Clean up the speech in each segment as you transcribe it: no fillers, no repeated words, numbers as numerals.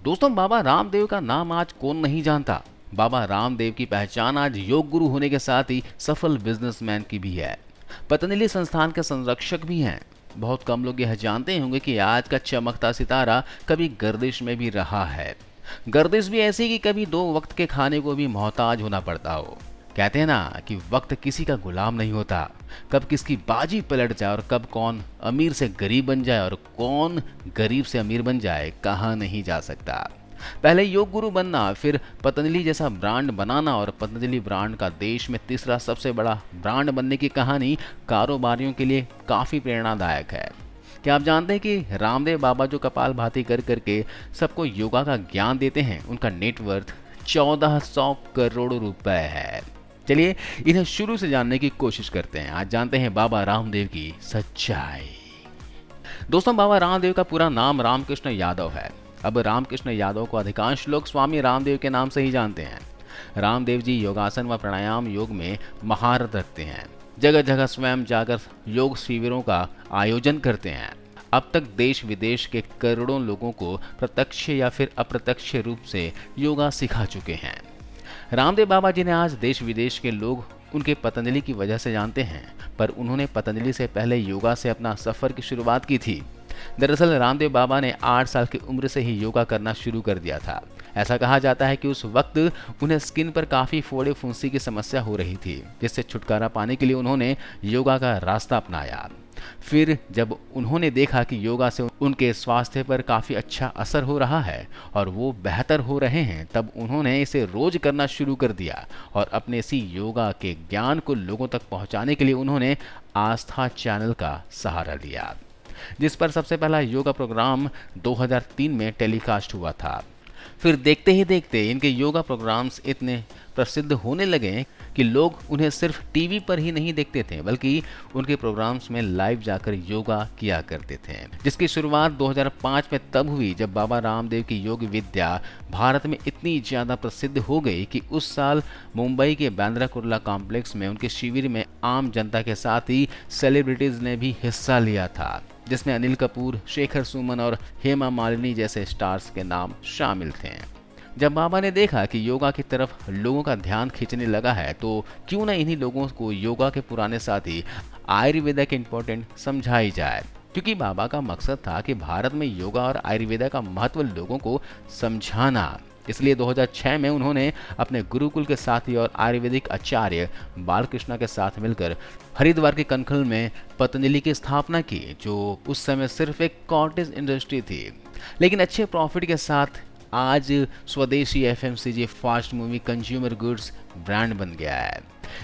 दोस्तों, बाबा रामदेव का नाम आज कौन नहीं जानता। बाबा रामदेव की पहचान आज योग गुरु होने के साथ ही सफल बिजनेसमैन की भी है। पतंजलि संस्थान के संरक्षक भी हैं। बहुत कम लोग यह जानते होंगे कि आज का चमकता सितारा कभी गर्दिश में भी रहा है। गर्दिश भी ऐसी कि कभी दो वक्त के खाने को भी मोहताज होना पड़ता हो। कहते हैं ना कि वक्त किसी का गुलाम नहीं होता। कब किसकी बाजी पलट जाए और कब कौन अमीर से गरीब बन जाए और कौन गरीब से अमीर बन जाए, कहा नहीं जा सकता। पहले योग गुरु बनना, फिर पतंजलि जैसा ब्रांड बनाना और पतंजलि ब्रांड का देश में तीसरा सबसे बड़ा ब्रांड बनने की कहानी कारोबारियों के लिए काफ़ी प्रेरणादायक है। क्या आप जानते हैं कि रामदेव बाबा जो कपालभाति कर करके सबको योगा का ज्ञान देते हैं, उनका नेटवर्थ 1400 करोड़ रुपए है। चलिए इन्हें शुरू से जानने की कोशिश करते हैं। आज जानते हैं बाबा रामदेव की सच्चाई। दोस्तों, बाबा रामदेव का पूरा नाम रामकृष्ण यादव है। अब रामकृष्ण यादव को अधिकांश लोग स्वामी रामदेव के नाम से ही जानते हैं। रामदेव जी योगासन व प्राणायाम योग में महारत रखते हैं। जगह जगह स्वयं जाकर योग शिविरों का आयोजन करते हैं। अब तक देश विदेश के करोड़ों लोगों को प्रत्यक्ष या फिर अप्रत्यक्ष रूप से योगा सिखा चुके हैं। रामदेव बाबा जी ने आज देश विदेश के लोग उनके पतंजलि की वजह से जानते हैं, पर उन्होंने पतंजलि से पहले योगा से अपना सफर की शुरुआत की थी। दरअसल रामदेव बाबा ने 8 साल की उम्र से ही योगा करना शुरू कर दिया था। ऐसा कहा जाता है कि उस वक्त उन्हें स्किन पर काफ़ी फोड़े फुंसी की समस्या हो रही थी, जिससे छुटकारा पाने के लिए उन्होंने योगा का रास्ता अपनाया। फिर जब उन्होंने देखा कि योगा से उनके स्वास्थ्य पर काफ़ी अच्छा असर हो रहा है और वो बेहतर हो रहे हैं, तब उन्होंने इसे रोज करना शुरू कर दिया और अपने इसी योगा के ज्ञान को लोगों तक पहुंचाने के लिए उन्होंने आस्था चैनल का सहारा लिया, जिस पर सबसे पहला योगा प्रोग्राम 2003 में टेलीकास्ट हुआ था। फिर देखते ही देखते इनके योगा प्रोग्राम्स इतने प्रसिद्ध होने लगे कि लोग उन्हें सिर्फ टीवी पर ही नहीं देखते थे, बल्कि उनके प्रोग्राम्स में लाइव जाकर योगा किया करते थे, जिसकी शुरुआत 2005 में तब हुई जब बाबा रामदेव की योग विद्या भारत में इतनी ज़्यादा प्रसिद्ध हो गई कि उस साल मुंबई के बांद्रा कुर्ला कॉम्प्लेक्स में उनके शिविर में आम जनता के साथ ही सेलिब्रिटीज़ ने भी हिस्सा लिया था, जिसमें अनिल कपूर, शेखर सुमन और हेमा मालिनी जैसे स्टार्स के नाम शामिल थे। जब बाबा ने देखा कि योगा की तरफ लोगों का ध्यान खींचने लगा है, तो क्यों न इन्हीं लोगों को योगा के पुराने साथी आयुर्वेदा के इम्पोर्टेंट समझाई जाए, क्योंकि बाबा का मकसद था कि भारत में योगा और आयुर्वेदा का महत्व लोगों को समझाना। इसलिए 2006 में उन्होंने अपने गुरुकुल के साथी और आयुर्वेदिक आचार्य बालकृष्णा के साथ मिलकर हरिद्वार के कनखल में पतंजलि की स्थापना की, जो उस समय सिर्फ एक कॉटेज इंडस्ट्री थी, लेकिन अच्छे प्रॉफिट के साथ आज स्वदेशी FMCG fast movie consumer goods brand बन गया है,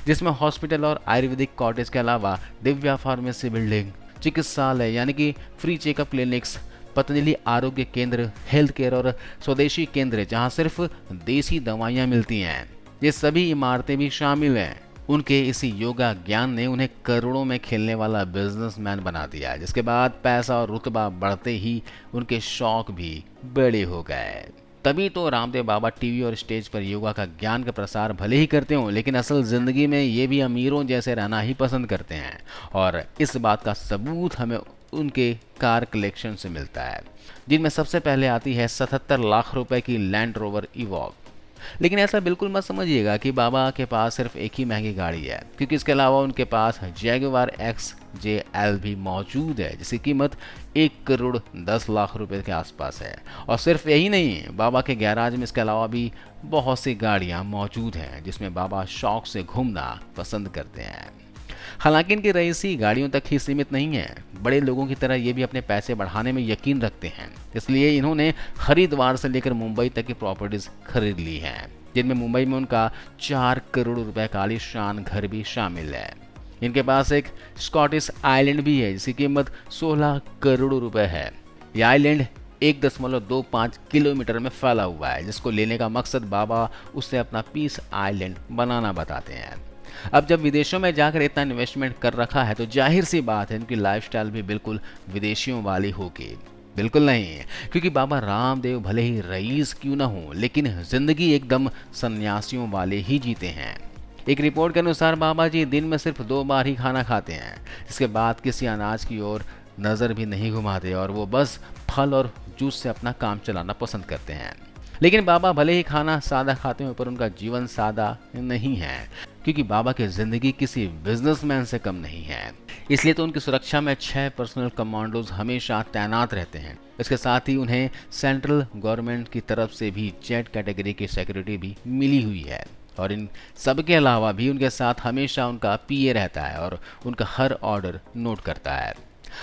जिसमें हॉस्पिटल और आयुर्वेदिक कॉटेज के अलावा दिव्या फार्मेसी बिल्डिंग, चिकित्सालय यानी कि फ्री चेकअप क्लिनिक्स, पतंजलि आरोग्य केंद्र, हेल्थ केयर और स्वदेशी केंद्र जहां सिर्फ देसी दवाइयां मिलती हैं, ये सभी इमारतें भी शामिल हैं। उनके इसी योगा ज्ञान ने उन्हें करोड़ों में खेलने वाला बिजनेसमैन बना दिया, जिसके बाद पैसा और रुतबा बढ़ते ही उनके शौक भी बड़े हो गए। तभी तो रामदेव बाबा टीवी और स्टेज पर योगा का ज्ञान का प्रसार भले ही करते हों, लेकिन असल जिंदगी में ये भी अमीरों जैसे रहना ही पसंद करते हैं, और इस बात का सबूत हमें उनके कार कलेक्शन से मिलता है, जिनमें सबसे पहले आती है 77 लाख रुपए की लैंड रोवर इवॉक। लेकिन ऐसा बिल्कुल मत समझिएगा कि बाबा के पास सिर्फ एक ही महंगी गाड़ी है, क्योंकि इसके अलावा उनके पास जैगुआर XJL भी मौजूद है, जिसकी कीमत 1 करोड़ 10 लाख रुपए के आसपास है। और सिर्फ यही नहीं, बाबा के गैराज में इसके अलावा भी बहुत सी गाड़ियां मौजूद हैं, जिसमें बाबा शौक से घूमना पसंद करते हैं। हालांकि इनकी रईसी गाड़ियों तक ही सीमित नहीं है, बड़े लोगों की तरह ये भी अपने पैसे बढ़ाने में यकीन रखते हैं। इसलिए इन्होंने हरिद्वार से लेकर मुंबई तक की प्रॉपर्टीज खरीद ली हैं, जिनमें मुंबई में उनका 4 करोड़ रुपए का आलीशान घर भी शामिल है। इनके पास एक स्कॉटिश आइलैंड भी है, जिसकी कीमत 16 करोड़ रुपए है। यह आइलैंड 1.25 किलोमीटर में फैला हुआ है, जिसको लेने का मकसद बाबा उससे अपना पीस आइलैंड बनाना बताते हैं। अब जब विदेशों में जाकर इतना इन्वेस्टमेंट कर रखा है, तो जाहिर सी बात है इनकी लाइफस्टाइल भी बिल्कुल विदेशियों वाली होगी। बिल्कुल नहीं, क्योंकि बाबा रामदेव भले ही रईस क्यों ना हो, लेकिन जिंदगी एकदम सन्यासियों वाले ही जीते हैं। एक रिपोर्ट के अनुसार बाबा जी दिन में सिर्फ 2 बार ही खाना खाते हैं, इसके बाद किसी अनाज की ओर नज़र भी नहीं घुमाते और वो बस फल और जूस से अपना काम चलाना पसंद करते हैं। लेकिन बाबा भले ही खाना सादा खाते हैं, पर उनका जीवन सादा नहीं है, क्योंकि बाबा की जिंदगी किसी बिजनेसमैन से कम नहीं है। इसलिए तो उनकी सुरक्षा में 6 पर्सनल कमांडोज हमेशा तैनात रहते हैं। इसके साथ ही उन्हें सेंट्रल गवर्नमेंट की तरफ से भी जेड कैटेगरी की सिक्योरिटी भी मिली हुई है। और इन सब के अलावा भी उनके साथ हमेशा उनका पीए रहता है और उनका हर ऑर्डर नोट करता है।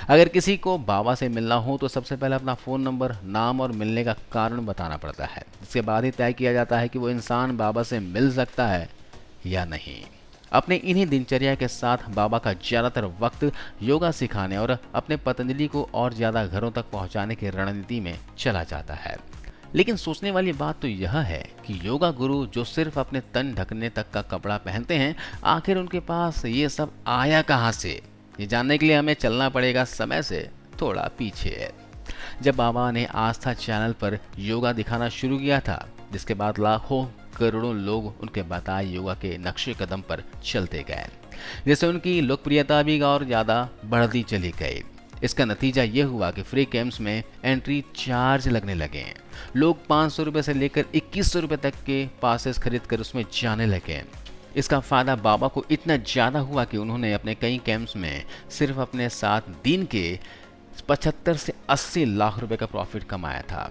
अगर किसी को बाबा से मिलना हो तो सबसे पहले अपना फ़ोन नंबर, नाम और मिलने का कारण बताना पड़ता है। इसके बाद ही तय किया जाता है कि वो इंसान बाबा से मिल सकता है या नहीं। अपने इन्हीं दिनचर्या के साथ बाबा का ज़्यादातर वक्त योगा सिखाने और अपने पतंजलि को और ज़्यादा घरों तक पहुंचाने की रणनीति में चला जाता है। लेकिन सोचने वाली बात तो यह है कि योगा गुरु जो सिर्फ अपने तन ढकने तक का कपड़ा पहनते हैं, आखिर उनके पास ये सब आया कहाँ से? ये जानने के लिए हमें चलना पड़ेगा समय से थोड़ा पीछे। जब बाबा ने आस्था चैनल पर योगा दिखाना शुरू किया था, जिसके बाद लाखों करोड़ों लोग उनके बताए योगा के नक्शे कदम पर चलते गए, जिससे उनकी लोकप्रियता भी और ज़्यादा बढ़ती चली गई। इसका नतीजा ये हुआ कि फ्री कैंप्स में एंट्री चार्ज लगने लगे। लोग 500 रुपये से लेकर 2100 रुपये तक के पासेस खरीद कर उसमें जाने लगे। इसका फ़ायदा बाबा को इतना ज़्यादा हुआ कि उन्होंने अपने कई कैंप्स में सिर्फ अपने 7 दिन के 75 से 80 लाख रुपए का प्रॉफिट कमाया था।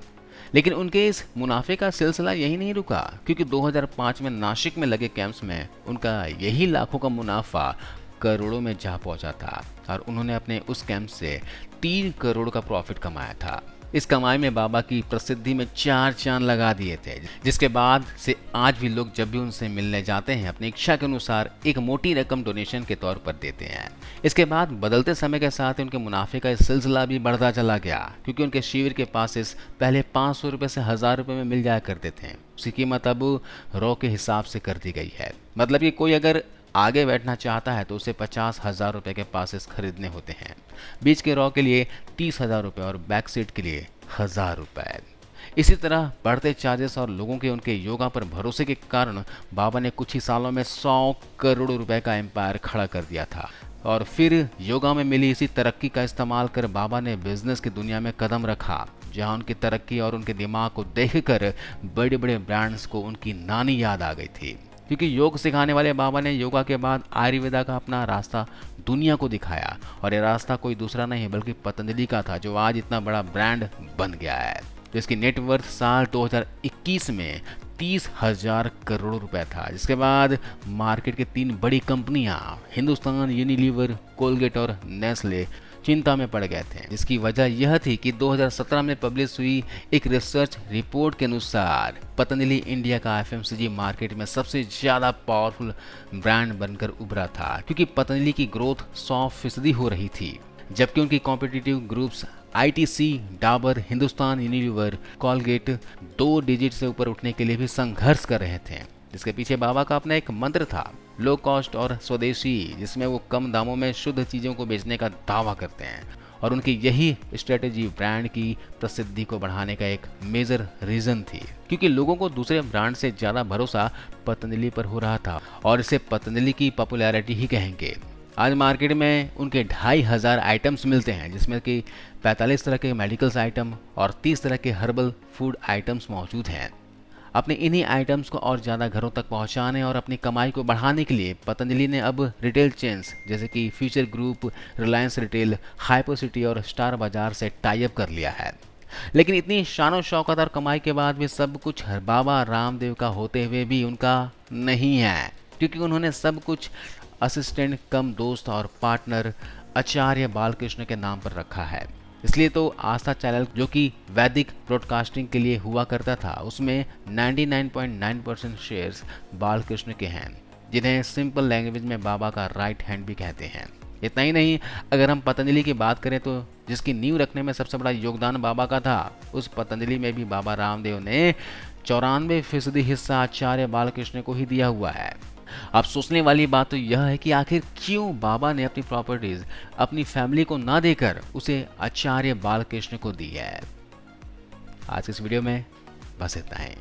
लेकिन उनके इस मुनाफे का सिलसिला यही नहीं रुका, क्योंकि 2005 में नासिक में लगे कैंप्स में उनका यही लाखों का मुनाफा करोड़ों में जा पहुंचा था और उन्होंने अपने उस कैंप से 3 करोड़ का प्रॉफिट कमाया था। इस कमाई में बाबा की प्रसिद्धि में 4 चांद लगा दिए थे, जिसके बाद से आज भी लोग जब भी उनसे मिलने जाते हैं अपनी इच्छा के अनुसार एक मोटी रकम डोनेशन के तौर पर देते हैं। इसके बाद बदलते समय के साथ उनके मुनाफे का सिलसिला भी बढ़ता चला गया, क्योंकि उनके शिविर के पासेस पहले 500 रुपये से 1000 रुपये में मिल जाया करते थे। उसकी कीमत अब रॉ के हिसाब से कर दी गई है। मतलब कि कोई अगर आगे बैठना चाहता है तो उसे 50,000 रुपये के पासेस खरीदने होते हैं। बीच के रॉ के लिए 30,000 रुपये और बैक सीट के लिए 1000 रुपये। इसी तरह बढ़ते चार्जेस और लोगों के उनके योगा पर भरोसे के कारण बाबा ने कुछ ही सालों में 100 करोड़ रुपए का एम्पायर खड़ा कर दिया था। और फिर योगा में मिली इसी तरक्की का इस्तेमाल कर बाबा ने बिजनेस की दुनिया में कदम रखा, जहां उनकी तरक्की और उनके दिमाग को देखकर बड़े बड़े ब्रांड्स को उनकी नानी याद आ गई थी। क्योंकि योग सिखाने वाले बाबा ने योगा के बाद आयुर्वेदा का अपना रास्ता दुनिया को दिखाया, और ये रास्ता कोई दूसरा नहीं बल्कि पतंजलि का था, जो आज इतना बड़ा ब्रांड बन गया है। जिसकी नेटवर्थ साल 2021 में 30,000 करोड़ रुपए था। जिसके बाद मार्केट की 3 बड़ी कंपनियां हिंदुस्तान यूनिलीवर, कोलगेट और नेस्ले चिंता में पड़ गए थे। इसकी वजह यह थी कि 2017 में पब्लिश हुई एक रिसर्च रिपोर्ट के अनुसार पतंजलि इंडिया का एफएमसीजी मार्केट में सबसे ज़्यादा पावरफुल ब्रांड बनकर उभरा था, क्योंकि पतंजलि की ग्रोथ 100% हो रही थी, जबकि उनकी competitive groups ITC, Dabur, Hindustan Unilever, Colgate 2 digit से ऊपर उठने के लिए भी संघर्ष कर रहे थे। जिसके पीछे बाबा का अपना एक मंत्र था, लो कॉस्ट और स्वदेशी, जिसमें वो कम दामों में शुद्ध चीज़ों को बेचने का दावा करते हैं। और उनकी यही स्ट्रेटेजी ब्रांड की प्रसिद्धि को बढ़ाने का एक मेजर रीज़न थी, क्योंकि लोगों को दूसरे ब्रांड से ज़्यादा भरोसा पतंजलि पर हो रहा था, और इसे पतंजलि की पॉपुलैरिटी ही कहेंगे। आज मार्केट में उनके 2500 आइटम्स मिलते हैं, जिसमें कि 45 तरह के मेडिकल्स आइटम और 30 तरह के हर्बल फूड आइटम्स मौजूद हैं। अपने इन्हीं आइटम्स को और ज़्यादा घरों तक पहुंचाने और अपनी कमाई को बढ़ाने के लिए पतंजलि ने अब रिटेल चेन्स जैसे कि future group, Reliance retail, hyper city और स्टार बाजार से टाई अप कर लिया है। लेकिन इतनी शानो शौकत और कमाई के बाद भी सब कुछ बाबा रामदेव का होते हुए भी उनका नहीं है, क्योंकि उन्होंने सब कुछ असिस्टेंट कम दोस्त और पार्टनर आचार्य बालकृष्ण के नाम पर रखा है। इसलिए तो आस्था चैनल, जो कि वैदिक ब्रॉडकास्टिंग के लिए हुआ करता था, उसमें 99.9% शेयर्स बालकृष्ण के हैं, जिन्हें सिंपल लैंग्वेज में बाबा का राइट हैंड भी कहते हैं। इतना ही नहीं, अगर हम पतंजलि की बात करें तो जिसकी नींव रखने में सबसे बड़ा योगदान बाबा का था, उस पतंजलि में भी बाबा रामदेव ने 94% हिस्सा आचार्य बालकृष्ण को ही दिया हुआ है। अब सोचने वाली बात तो यह है कि आखिर क्यों बाबा ने अपनी प्रॉपर्टीज अपनी फैमिली को ना देकर उसे आचार्य बालकृष्ण को दी है। आज इस वीडियो में बस इतना ही।